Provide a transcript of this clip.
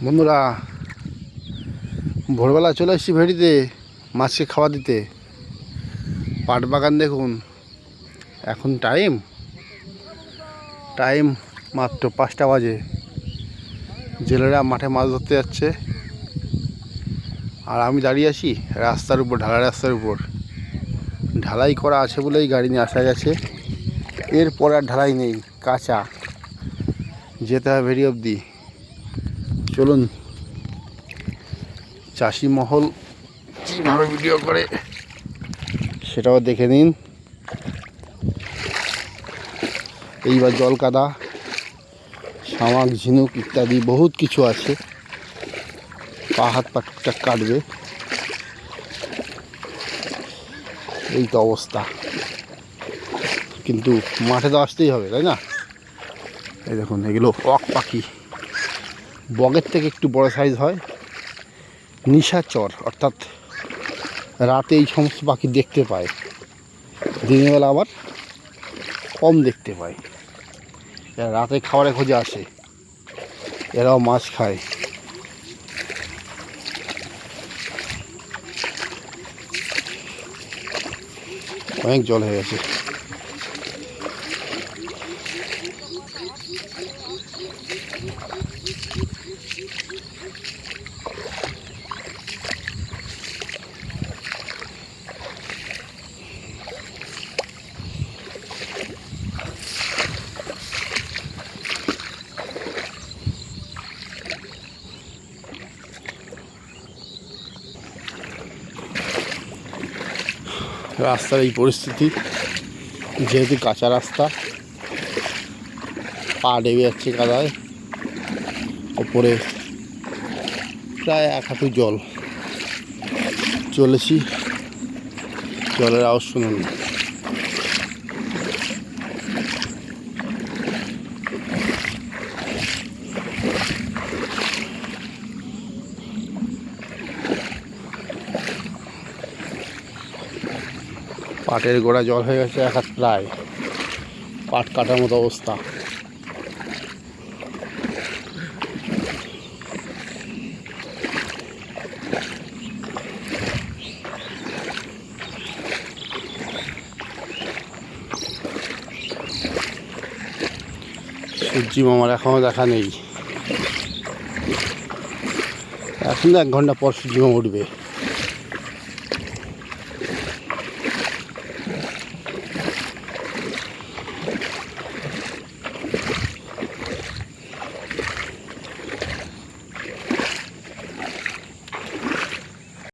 বন্ধুরা, ভোরবেলা চলে এসেছি ভেড়িতে মাছকে খাওয়া দিতে। পাট বাগান দেখুন, এখন টাইম মাত্র 5টা বাজে। জেলেরা মাঠে মাছ ধরতে যাচ্ছে, আর আমি দাঁড়িয়ে আছি রাস্তার উপর, ঢালাই রাস্তার উপর। ঢালাই করা আছে বলেই গাড়ি নিয়ে আসা গেছে, এরপর আর ঢালাই নেই, কাঁচা। যেতে হবে ভেড়ি অবধি। চলুন, চাষি মহল কীভাবে ভিডিও করে সেটাও দেখে নিন। এইবার জল কাদা, শামাক, ঝিনুক ইত্যাদি বহুত কিছু আছে। পা হাত পা টুকটাক কাটবে, এই তো অবস্থা। কিন্তু মাঠে তো আসতেই হবে, তাই না? এই দেখুন, এগুলো ওক পাখি, বগের থেকে একটু বড় সাইজ হয়। নিশাচর, অর্থাৎ রাতে এই সমস্ত পাখি দেখতে পায়, দিনের বেলা আবার কম দেখতে পায়। এরা রাতে খাবারের খোঁজে আসে, এরাও মাছ খায়। অনেক জল হয়ে গেছে। রাস্তার এই পরিস্থিতি, যেহেতু কাঁচা রাস্তা, পা ডেবে যাচ্ছে কাদায়। ওপরে প্রায় 1 হাঁটু জল। চলেছি, জলের আওয়াজ শুনুন। পাটের গোড়া জল হয়ে গেছে 1 হাত, প্রায় পাট কাটার মতো অবস্থা। সূর্যি মামার এখনও দেখা নেই। এখন 1 ঘন্টা পর সূর্যি মামা উঠবে।